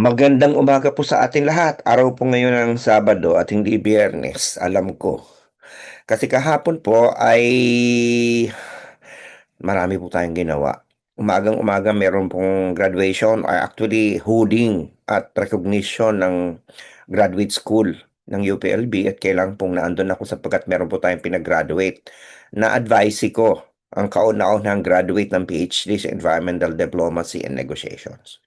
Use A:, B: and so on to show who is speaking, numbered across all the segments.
A: Magandang umaga po sa ating lahat. Araw po ngayon ng Sabado at hindi Biyernes, alam ko. Kasi kahapon po ay marami po tayong ginawa. Umagang-umaga meron pong graduation or actually holding at recognition ng graduate school ng UPLB at kailangan pong naandun ako sapagkat meron po tayong pinag-graduate. Na-advise ko ang kauna-unahang graduate ng PhD sa Environmental Diplomacy and Negotiations.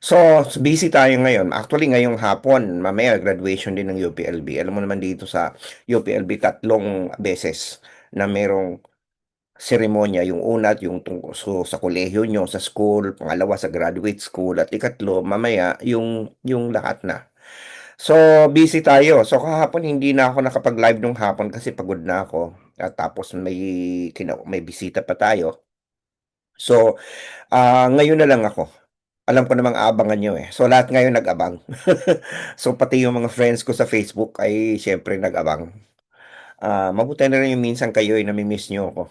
A: So, busy tayo ngayon. Actually, ngayong hapon, mamaya graduation din ng UPLB. Alam mo naman dito sa UPLB, tatlong beses na merong seremonya. Yung una, yung tungkol sa kolehiyo nyo, sa school. Pangalawa, sa graduate school. At ikatlo, mamaya, yung lahat na. So, busy tayo. So, kahapon, hindi na ako nakapag-live nung hapon kasi pagod na ako. At tapos may bisita pa tayo. So, ngayon na lang ako. Alam ko namang aabangan niyo, eh. So, lahat ngayon nag-abang. So, pati yung mga friends ko sa Facebook ay siyempre nag-abang. Mabuti na rin yung minsan kayo ay nami-miss niyo ako.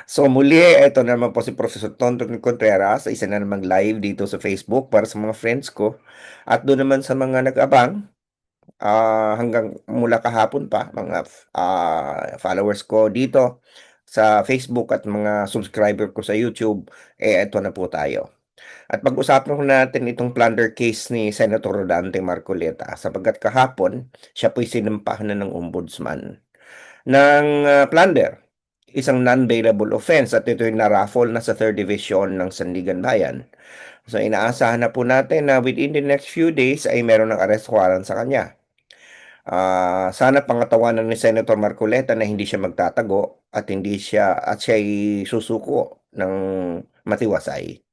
A: So, muli, ito na naman po si Professor Tonton Contreras, isa na namang live dito sa Facebook para sa mga friends ko. At doon naman sa mga nag-abang, hanggang mula kahapon pa, mga followers ko dito sa Facebook at mga subscriber ko sa YouTube, ito na po tayo. At pag-usapan ko natin itong plunder case ni Senator Rodante Marcoleta sapagkat kahapon siya po'y sinampahan na ng ombudsman ng plunder, isang non-bailable offense at ito'y na-raffle na sa 3rd Division ng Sandigan Bayan. So inaasahan na po natin na within the next few days ay meron ng arrest warrant sa kanya. Sana pangatawanan ni Senator Marcoleta na hindi siya magtatago at siya'y susuko ng matiwasay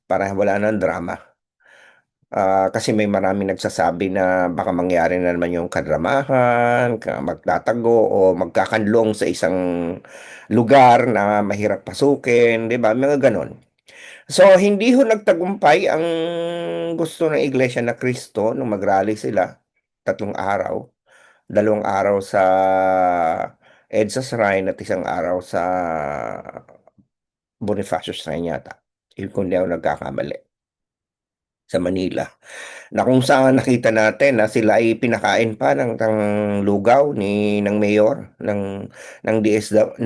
A: para wala ng drama. Kasi may maraming nagsasabi na baka mangyari na naman yung kadramahan, magtatago o magkakanlong sa isang lugar na mahirap pasukin, 'di ba? Mga ganon. So, hindi ho nagtagumpay ang gusto ng Iglesia na Cristo nung mag-rally sila, 3 araw, 2 araw sa EDSA Shrine at 1 araw sa Bonifacio Shrine yata, kung di ako nagkakamali, sa Manila. Na kung saan nakita natin na sila ay pinakain pa ng lugaw ng mayor ng DSW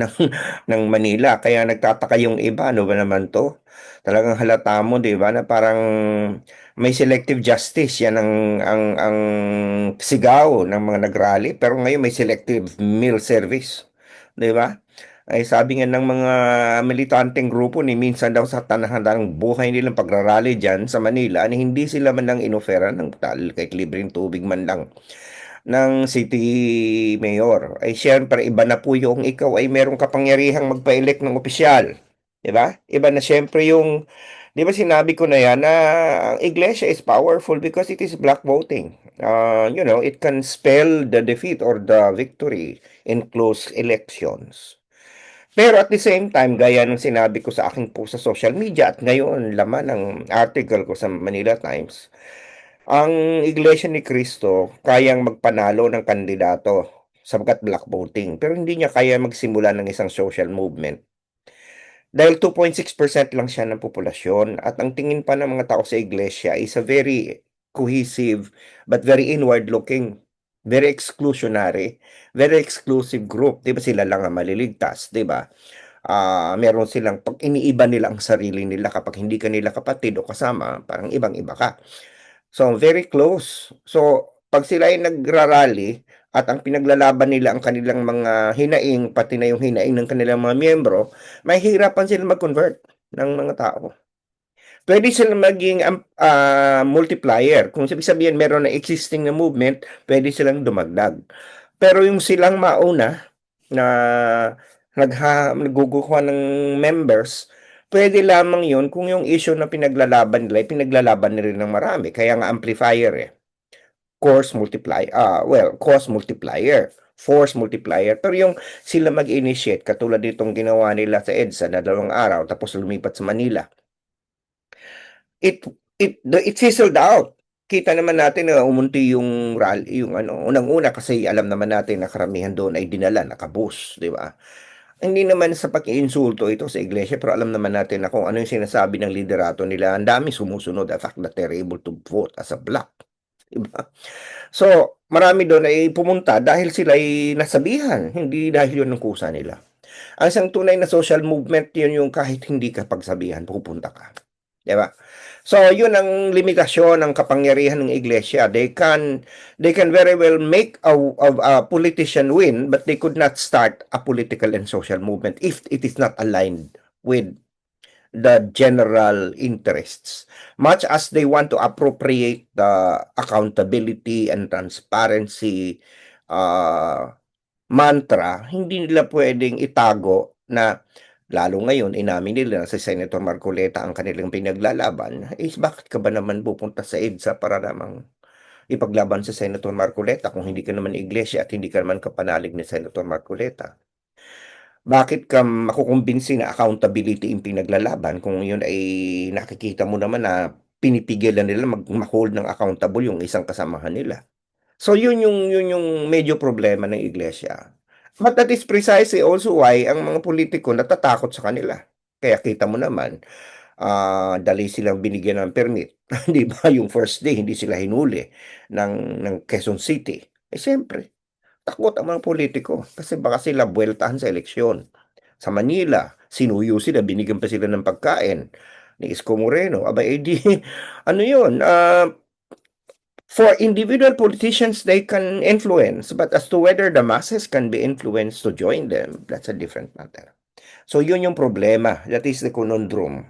A: ng Manila. Kaya nagtataka yung iba, ano ba naman 'to? Talagang halata mo, 'di ba, na parang may selective justice. Yan ang sigaw ng mga nag-rally, pero ngayon may selective meal service, 'di ba? Ay sabi nga ng mga militanteng grupo ni minsan daw sa tanahandang buhay nilang pagrarally dyan sa Manila ni hindi sila man lang inoferan ng kahit libreng tubig man lang ng city mayor. Ay siyempre iba na po yung ikaw ay merong kapangyarihang magpa-elect ng opisyal. 'Di ba? Iba na siyempre yung 'di ba sinabi ko na yan na ang iglesia is powerful because it is black voting. It can spell the defeat or the victory in close elections. Pero at the same time, gaya ng sinabi ko sa aking post sa social media at ngayon laman ng article ko sa Manila Times, ang Iglesia ni Cristo kayang magpanalo ng kandidato sapagkat black voting pero hindi niya kaya magsimula ng isang social movement. Dahil 2.6% lang siya ng populasyon at ang tingin pa ng mga tao sa iglesia is a very cohesive but very inward-looking, very exclusionary, very exclusive group. Di ba sila lang ang maliligtas, di ba? Meron silang, pag iniiba nila ang sarili nila kapag hindi ka nila kapatid o kasama, parang ibang-iba ka. So, very close. So, pag sila ay nagrarally at ang pinaglalaban nila ang kanilang mga hinaing, pati na yung hinaing ng kanilang mga miyembro, mahihirapan sila mag-convert ng mga tao. Pwede silang maging multiplier. Kung sabihin meron na existing na movement, pwede silang dumagdag. Pero yung silang mauna na nagugukuha ng members, pwede lamang yun kung yung issue na pinaglalaban nila, pinaglalaban nila ng marami. Kaya nga amplifier eh. Cost multiplier, force multiplier. Pero yung sila mag-initiate, katulad ditong ginawa nila sa EDSA na 2 araw, tapos lumipat sa Manila. It fizzled out. Kita naman natin na umunti yung rally, yung unang-una kasi alam naman natin na karamihan doon ay dinala, nakabus, di ba? Hindi naman sa pag-iinsulto ito sa iglesia, pero alam naman natin na kung ano yung sinasabi ng liderato nila, ang daming sumusunod, the fact that they're able to vote as a bloc, 'di ba? So, marami do'n ay pumunta dahil sila ay nasabihan, hindi dahil 'yun ang kusa nila. Ang isang tunay na social movement, 'yun yung kahit hindi ka pagsabihan, pupunta ka, 'di ba? So, 'yun ang limitasyon ng kapangyarihan ng iglesia. They can very well make a politician win, but they could not start a political and social movement if it is not aligned with the general interests. Much as they want to appropriate the accountability and transparency uh, mantra, hindi nila pwedeng itago na lalo ngayon inamin nila na si Senator Marcoleta ang kanilang pinaglalaban, is bakit ka ba naman pupunta sa EDSA para namang ipaglaban sa Senator Marcoleta kung hindi ka naman iglesia at hindi ka naman kapanalig ni Senator Marcoleta? Bakit ka makukumbinsi na accountability yung pinaglalaban kung yun ay nakikita mo naman na pinipigilan nila ma-hold ng accountable yung isang kasamahan nila? So yun yung medyo problema ng iglesia. But that is precisely also why ang mga politiko natatakot sa kanila. Kaya kita mo naman, dali silang binigyan ng permit, 'di ba, yung first day hindi sila hinuli ng Quezon City. Eh, siyempre takot ang mga politiko kasi baka sila buweltahan sa eleksyon. Sa Manila, sinuyo sila, binigyan pa sila ng pagkain ni Isko Moreno. Aba, eh di, ano yun, for individual politicians, they can influence, but as to whether the masses can be influenced to join them, that's a different matter. So, yun yung problema. That is the conundrum.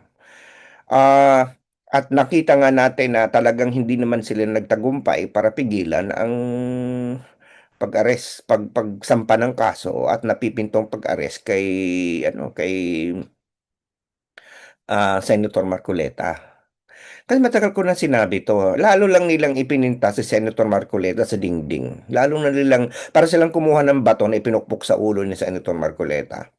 A: At nakita nga natin na talagang hindi naman sila nagtagumpay para pigilan ang pagsampa ng kaso at napipintong pag-arrest kay ano kay Senator Marcoleta. Kasi matagal ko na sinabi 'to, lalo lang nilang ipininta si Senator Marcoleta sa dingding. Lalo na nilang para silang kumuha ng bato na ipinukpok sa ulo ni Senator Marcoleta.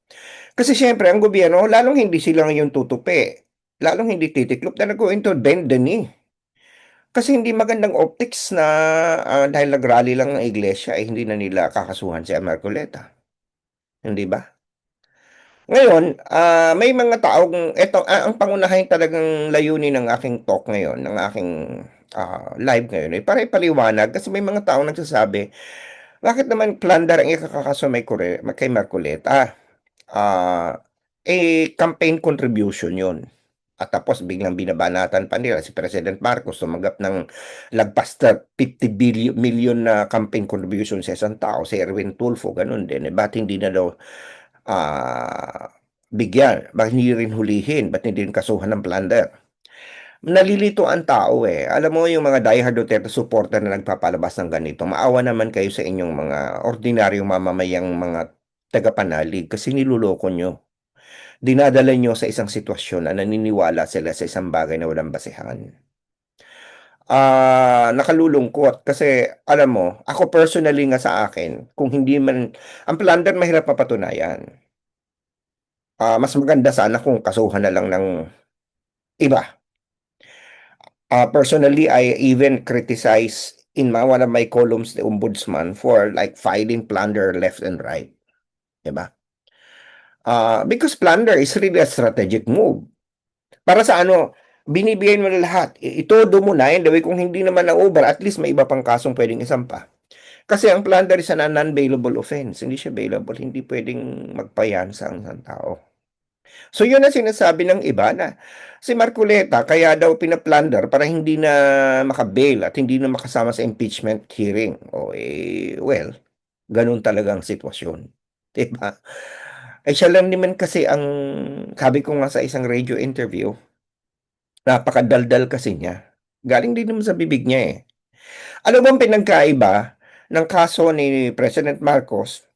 A: Kasi siyempre ang gobyerno lalong hindi sila ngayon tutupi, lalong hindi titiklop na going to bend the knee. Kasi hindi magandang optics na dahil nag-rally lang ang iglesia ay hindi na nila kakasuhan si Marcoleta, hindi ba? Ngayon, may mga taong eto ang pangunahing talagang layunin ng aking talk ngayon, ng aking, live ngayon ay para ipaliwanag kasi may mga taong nagsasabi, "Bakit naman plunder ang ikakakaso kay Marcoleta? Ah, campaign contribution 'yun." At tapos biglang binabanatan pa nila si President Marcos tumanggap ng lagpas na 50 million na campaign contribution sa isang tao, si Erwin Tulfo gano'n din, eh, ba't hindi na daw bigyan, bakit hindi rin hulihin, ba't hindi rin kasuhan ng plunder? Nalilito ang tao eh. Alam mo yung mga diehard Duterte supporter na nagpapalabas ng ganito, maawa naman kayo sa inyong mga ordinaryong mamamayang mga tagapanalig kasi niluloko nyo. Dinadala nyo sa isang sitwasyon na naniniwala sila sa isang bagay na walang basehan. Nakalulungkot kasi alam mo, ako personally nga sa akin, kung hindi man, ang plunder mahirap mapatunayan. Mas maganda sana kung kasuhan na lang ng iba. Personally, I even criticize in one of my columns the ombudsman for like filing plunder left and right, 'di ba? Because plunder is really a strategic move. Para sa ano, binibigay mo na lahat, itodo mo na, and the way kung hindi naman na-over, at least may iba pang kasong pwedeng isampa. Kasi ang plunder is a non-bailable offense, hindi siya bailable, hindi pwedeng magpayansa ang isang tao. So yun ang sinasabi ng iba na si Marcoleta kaya daw pinaplunder para hindi na maka-bail at hindi na makasama sa impeachment hearing. O well, ganun talaga ang sitwasyon. 'Di ba? Siya lang naman kasi ang sabi ko nga sa isang radio interview, napakadaldal kasi niya. Galing din naman sa bibig niya eh. Ano bang pinagkaiba ng kaso ni President Marcos,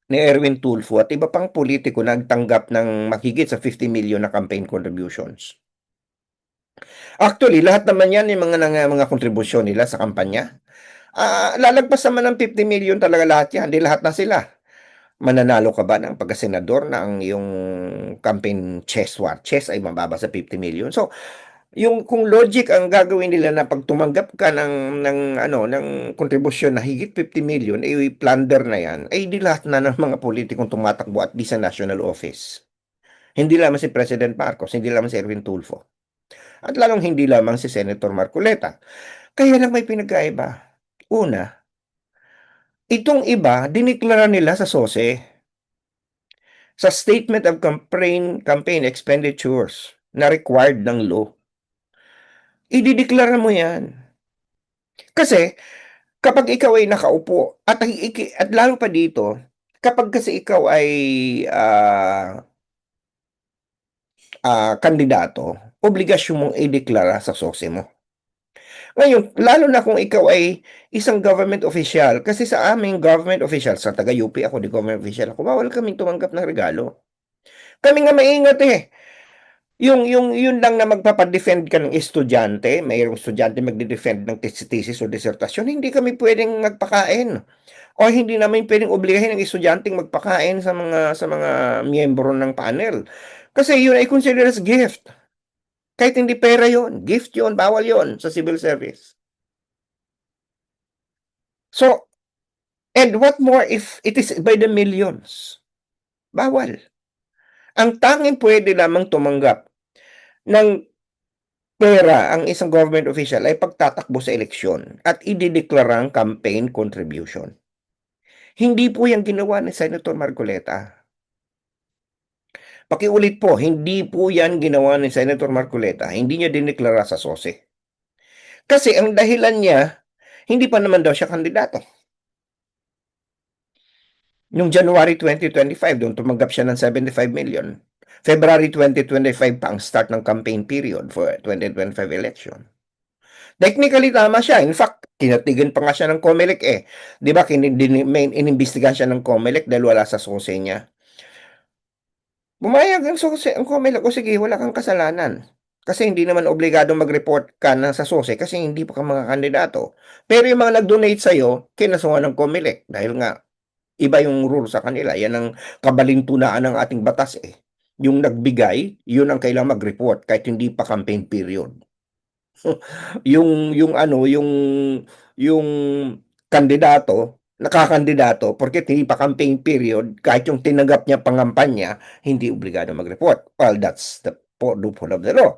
A: ni Erwin Tulfo at iba pang politiko na nagtanggap ng mahigit sa 50 million na campaign contributions? Actually, lahat naman yan yung mga kontribusyon nila sa kampanya. Lalagpas naman ng 50 million talaga lahat yan. Di lahat na sila. Mananalo ka ba ng pagkasenador na ang iyong campaign chest ay mababa sa 50 million? So, Yung kung logic ang gagawin nila na 'pag tumanggap ka ng kontribusyon na higit 50 million, plunder na 'yan, ay di lahat na ng mga pulitikong tumatakbo at di sa national office. Hindi lamang si President Marcos, hindi lamang si Erwin Tulfo, at lalong hindi lamang si Senator Marcoleta. Kaya lang may pinagkaiba. Una, itong iba dineklara nila sa SOSE, sa Statement of Campaign Expenditures na required ng law. Idideklara mo 'yan. Kasi kapag ikaw ay nakaupo at lalo pa dito, kapag kasi ikaw ay kandidato, obligasyon mong ideklara sa SOSE mo. Ngayon, lalo na kung ikaw ay isang government official, kasi sa aming government official, sa taga-UP ako, di government official ako, bawal kaming tumanggap ng regalo. Kami nga maingat eh. Yun lang na magpapadefend ka ng estudyante, mayroong estudyante magde-defend ng thesis o disertasyon, hindi kami pwedeng magpakain. O hindi namin pwedeng obligahin ng estudyanteng magpakain sa mga miyembro ng panel. Kasi yun ay considered as gift. Kahit hindi pera yun, gift yun, bawal yun sa civil service. So, and what more if it is by the millions? Bawal. Ang tanging pwede lamang tumanggap ng pera ang isang government official ay pagtatakbo sa eleksyon at idideklarang campaign contribution. Hindi po yan ginawa ni Senator Marcoleta. Pakiulit po, hindi po yan ginawa ni Senator Marcoleta. Hindi niya dineklara sa SOSE. Kasi ang dahilan niya, hindi pa naman daw siya kandidato. Noong January 2025, doon tumanggap siya ng 75 million. February 2025 pa ang start ng campaign period for 2025 election. Technically, tama siya. In fact, kinatigan pa nga siya ng COMELEC eh. Di ba, may inimbestigahan siya ng COMELEC dahil wala sa SOSE niya. Bumayag ang SOSE, ang COMELEC, o sige, wala kang kasalanan. Kasi hindi naman obligado mag-report ka na sa SOSE kasi hindi pa ka mga kandidato. Pero yung mga nag-donate sa'yo, kinasuhan ng COMELEC dahil nga iba yung rule sa kanila. Yan ang kabalintunaan ng ating batas eh. Yung nagbigay, yun ang kailangang mag-report kahit hindi pa campaign period. Yung kandidato, nakakandidato, porque hindi pa campaign period, kahit yung tinanggap niya pangampanya, hindi obligado mag-report. Well, that's the loophole of the law.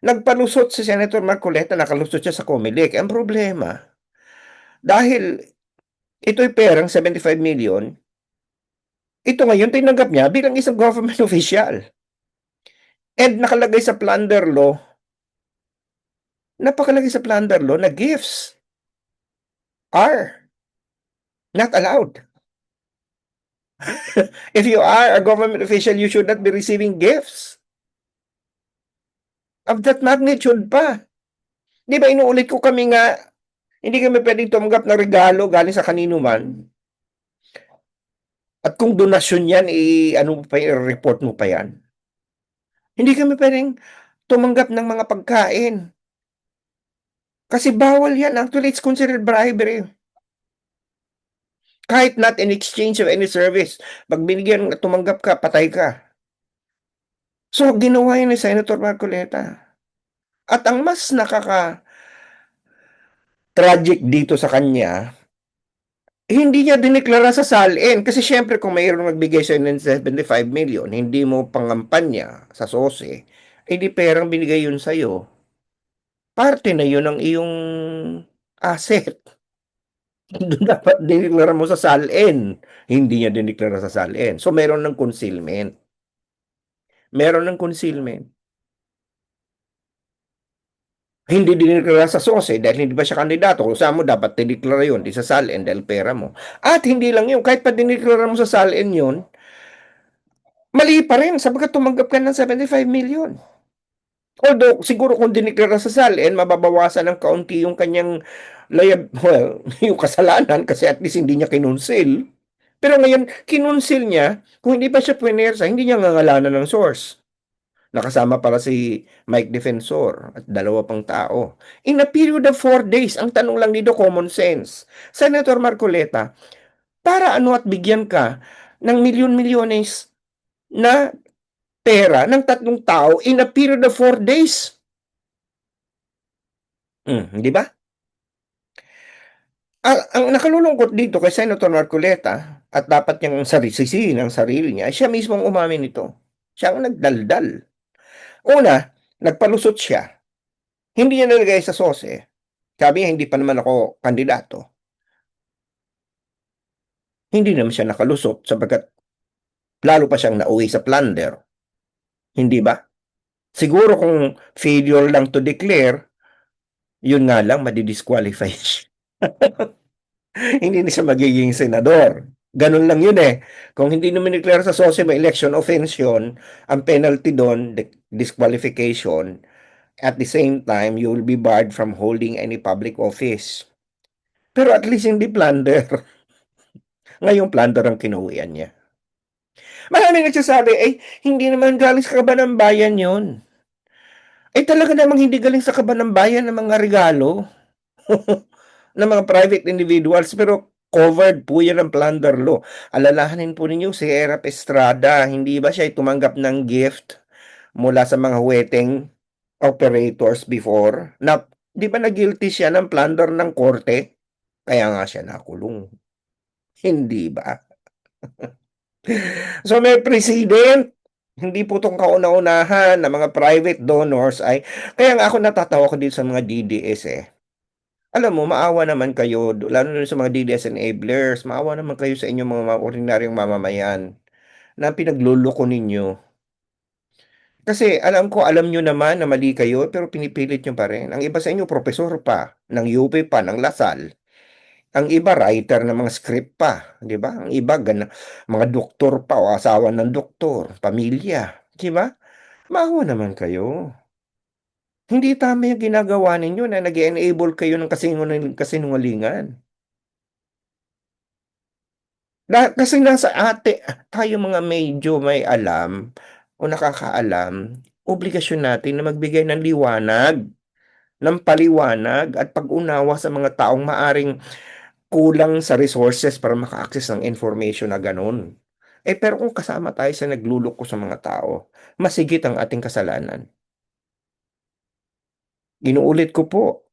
A: Nagpalusot si Senator Marcoleta, nakalusot siya sa COMELEC. Ang problema, dahil ito'y perang 75 million, ito ngayon tinanggap niya bilang isang government official. And nakalagay sa plunder law na gifts are not allowed. If you are a government official, you should not be receiving gifts of that magnitude pa. Di ba inuulit ko, kami nga, hindi kami pwedeng tumanggap ng regalo galing sa kanino man. At kung donasyon yan, ano pa yan, report mo pa yan. Hindi kami pwedeng tumanggap ng mga pagkain. Kasi bawal yan. Actually, it's considered bribery. Kahit not in exchange of any service. Pag binigyan at tumanggap ka, patay ka. So, ginawa yan ni Senator Marcoleta. At ang mas nakaka-tragic dito sa kanya, hindi niya dineklara sa SALN. Kasi syempre, kung mayroong magbigay sa'yo ng 75 million, hindi mo pangampanya sa SOSE, di perang binigay yun sa'yo. Parte na yun ng iyong asset. Doon dapat dineklara mo sa SALN. Hindi niya dineklara sa SALN. So, meron ng concealment. Meron ng concealment. Hindi dineklara sa SOSE dahil hindi ba siya kandidato. Kung saan mo dapat dineklara yun, di sa SALN dahil pera mo. At hindi lang yun, kahit pa dineklara mo sa SALN yun, mali pa rin sabagat tumanggap ka ng 75 million. Although, siguro kung dineklara sa SALN, mababawasan ng kaunti yung kanyang yung kasalanan kasi at least hindi niya kinonsil. Pero ngayon, kinonsil niya, kung hindi pa siya puwersa, hindi niya ngangalanan ng source. Nakasama para si Mike Defensor at dalawa pang tao. In a period of 4 days, ang tanong lang dito, common sense. Senator Marcoleta, para ano at bigyan ka ng milyon-milyones na pera ng tatlong tao in a period of 4 days? Di ba? Ang nakalulungkot dito kay Senator Marcoleta at dapat niyang sisihin ang sarili niya, siya mismo ang umamin nito. Siya ang nagdaldal. Una, nagpalusot siya. Hindi niya nilagay sa sose. Sabi niya, hindi pa naman ako kandidato. Hindi naman siya nakalusot sapagkat lalo pa siyang nauwi sa plunder. Hindi ba? Siguro kung failure lang to declare, yun nga lang, madidisqualify siya. Hindi na siya magiging senador. Ganun lang yun eh. Kung hindi naman declare sa SOSE may election offense yun, ang penalty doon, disqualification. At the same time, you will be barred from holding any public office. Pero at least hindi plunder. Ngayong plunder ang kinuwian niya. Maraming nagsasabi, hindi naman galing sa kaban ng bayan yun. Talaga namang hindi galing sa kaban ng bayan ng mga regalo ng mga private individuals, pero covered po yan ng plunder law. Alalahanin po ninyo si Erap Estrada, hindi ba siya tumanggap ng gift mula sa mga wedding operators before? Na, di ba na-guilty siya ng plunder ng korte? Kaya nga siya nakulong. Hindi ba? So may president, hindi po itong kauna-unahan na mga private donors ay, kaya nga ako natatawa ko dito sa mga DDS eh. Alam mo, maawa naman kayo, lalo na sa mga DDS enablers, maawa naman kayo sa inyong mga ordinaryong mamamayan na pinagluloko ninyo. Kasi alam ko, alam nyo naman na mali kayo, pero pinipilit nyo pa rin. Ang iba sa inyo, profesor pa, ng UP pa, ng Lasal. Ang iba, writer ng mga script pa, di ba? Ang iba, mga doktor pa o asawa ng doktor, pamilya, di ba? Maawa naman kayo. Hindi tama yung ginagawa ninyo na nag-enable kayo ng kasinungalingan. Kasi nasa tayo mga medyo may alam o nakakaalam, obligasyon natin na magbigay ng liwanag, ng paliwanag at pag-unawa sa mga taong maaring kulang sa resources para maka-access ng information na ganun. Pero kung kasama tayo sa nagluloko sa mga tao, masigit ang ating kasalanan. Inuulit ko po,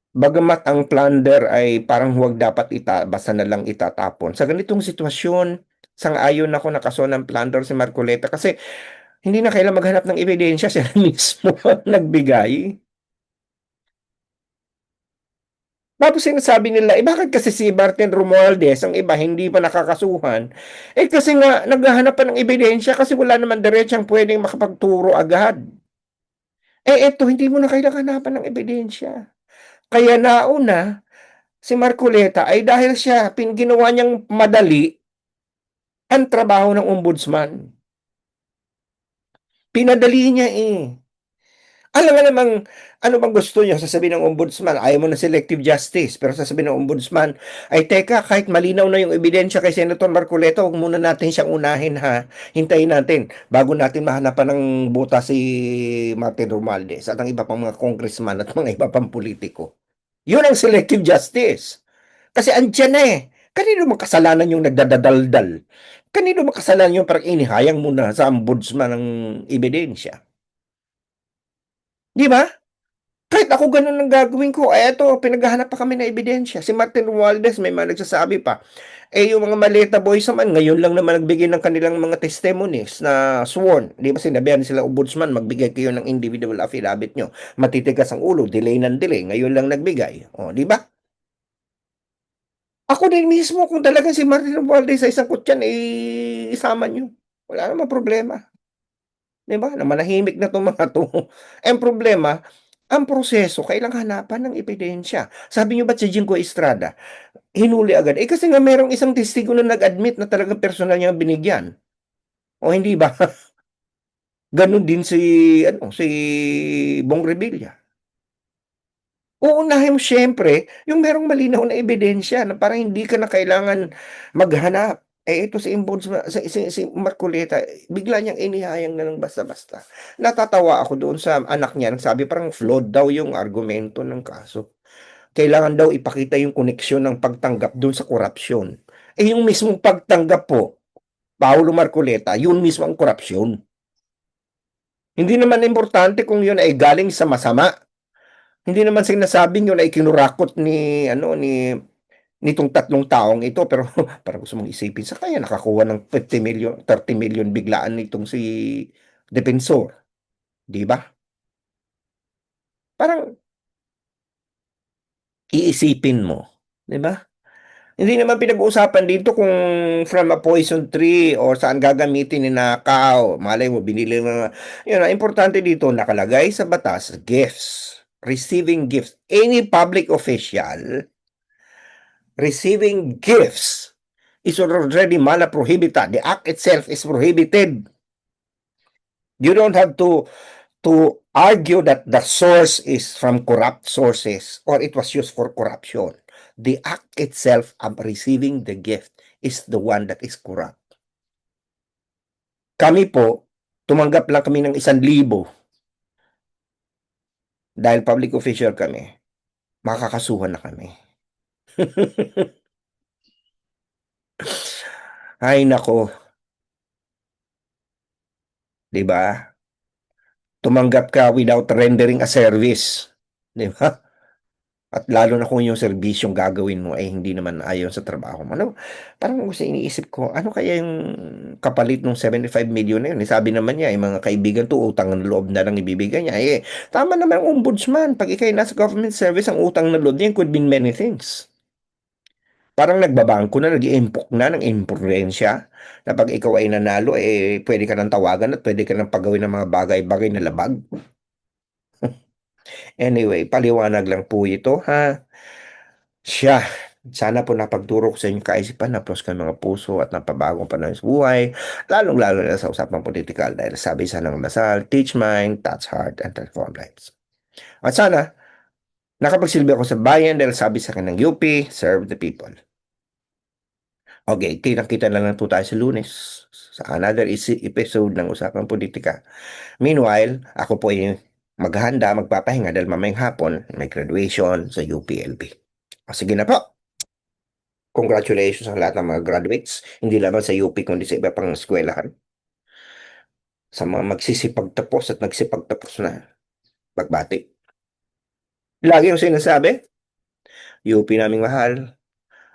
A: bagamat ang plunder ay parang huwag dapat basta na lang itatapon. Sa ganitong sitwasyon, sang-ayon ako na kaso ng plunder si Marcoleta kasi hindi na kailangan maghanap ng ebidensya, siya mismo ang nagbigay. Tapos sinasabi nila, bakit kasi si Martin Romualdez, ang iba hindi pa nakakasuhan? Kasi nga, naghahanap pa ng ebidensya kasi wala naman diretsang pwedeng makapagturo agad. Eto, hindi mo na kailangan hanapan ng ebidensya. Kaya nauna, si Marcoleta ay dahil siya, ginawa niyang madali ang trabaho ng ombudsman. Pinadali niya eh. Alam nga namang, ano bang gusto niya? Sasabihin ng ombudsman, ayaw mo na selective justice. Pero sasabihin ng ombudsman, ay teka, kahit malinaw na yung ebidensya kay Senator Marcoleta, huwag muna natin siyang unahin ha. Hintayin natin bago natin mahanapan ng buta si Martin Romualdez at ang iba pang mga congressman at mga iba pang politiko. Yun ang selective justice. Kasi andyan na eh. Kanino makasalanan yung nagdadadaldal? Kanino makasalanan yung parang inihayang muna sa ombudsman ng ebidensya? Di ba? Kahit ako ganun ang gagawin ko. Eto, pinaghahanap pa kami ng ebidensya. Si Martin Romualdez, may mga nagsasabi pa. Yung mga Maleta Boys naman, ngayon lang naman nagbigay ng kanilang mga testimonies na sworn. Di ba sinabihan sila ombudsman, magbigay kayo ng individual affidavit nyo. Matitigas ang ulo, delay ng delay. Ngayon lang nagbigay. O, di ba? Ako din mismo, kung talagang si Martin Romualdez sa isang kutyan, isama nyo. Wala namang problema. Di ba? Na manahimik na itong mga to. Ang problema, ang proseso, kailangan hanapan ng ebidensya. Sabi niyo ba si Jingo Estrada, hinuli agad? Kasi nga merong isang testigo na nag-admit na talagang personal niya binigyan. O hindi ba? Ganon din si Bong Revilla. Uunahin mo siyempre yung merong malinaw na ebidensya na parang hindi ka na kailangan maghanap. Ito si si Marcoleta, bigla niyang inihayang na ng basta-basta. Natatawa ako doon sa anak niya, sabi parang flawed daw yung argumento ng kaso. Kailangan daw ipakita yung koneksyon ng pagtanggap doon sa korupsyon. Yung mismong pagtanggap po, Paulo Marcoleta, yun mismo ang korupsyon. Hindi naman importante kung yun ay galing sa masama Hindi naman sinasabing yun ay kinurakot ni ano nitong tatlong taong ito pero parang gusto mong isipin sa kaya nakakuha ng 50 million, 30 million biglaan nitong si Defensor, di ba? Parang iisipin mo, di ba? Hindi naman pinag-uusapan dito kung from a poison tree or saan gagamitin ni Nakaw. Malay mo, binili na. Yun, ang importante dito, nakalagay sa batas, gifts. Receiving gifts. Any public official receiving gifts is already mala prohibited. The act itself is prohibited. You don't have to argue that the source is from corrupt sources or it was used for corruption. The act itself of receiving the gift is the one that is corrupt. Kami po, tumanggap lang kami ng 1,000 dahil public official kami. Makakasuhan na kami. Ay nako, 'di ba? Tumanggap ka without rendering a service, 'di ba? At lalo na kung yung serbisyong gagawin mo ay hindi naman ayon sa trabaho mo. Ano, parang kasi iniisip ko, ano kaya yung kapalit ng 75 million na yun? Eh, sabi naman niya, yung mga kaibigan to, utang ng loob na lang ibibigay niya. Eh, tama naman ang ombudsman. Pag ikay nasa government service, ang utang ng loob niya could mean many things. Parang nagbabangko na, nag-iimpok na ng imprudensya na pag ikaw ay nanalo, eh, pwede ka nang tawagan at pwede ka nang pagawin ng mga bagay-bagay na labag. Anyway, paliwanag lang po ito, ha? Siya, sana po napagturo ko sa inyong kaisipan, napos ka mga puso at napabagong panahon sa buhay, lalong-lalo na sa usapang politikal dahil sabi sa ng dasal, teach mind, touch heart, and transform lives. At sana, nakapagsilbi ako sa bayan dahil sabi sa kanang UP, serve the people. Okay, kitang-kita na lang po tayo sa Lunes sa another episode ng Usapang Politika. Meanwhile, ako po ay maghahanda, magpapahinga dahil mamayang hapon may graduation sa UPLB. O sige na po. Congratulations sa lahat ng mga graduates, hindi lamang sa UP kundi sa iba pang eskwelahan. Sa mga magsisipagtapos at nagsipagtapos na, pagbati. Lagi yung sinasabi, UP naming mahal.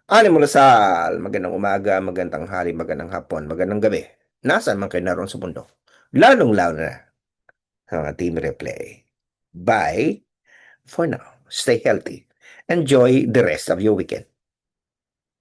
A: Ani mo Lasal, magandang umaga, magandang hali, magandang hapon, magandang gabi. Nasaan man kayo naroon sa mundo? Lalong-lalo na sa mga team replay. Bye for now. Stay healthy. Enjoy the rest of your weekend.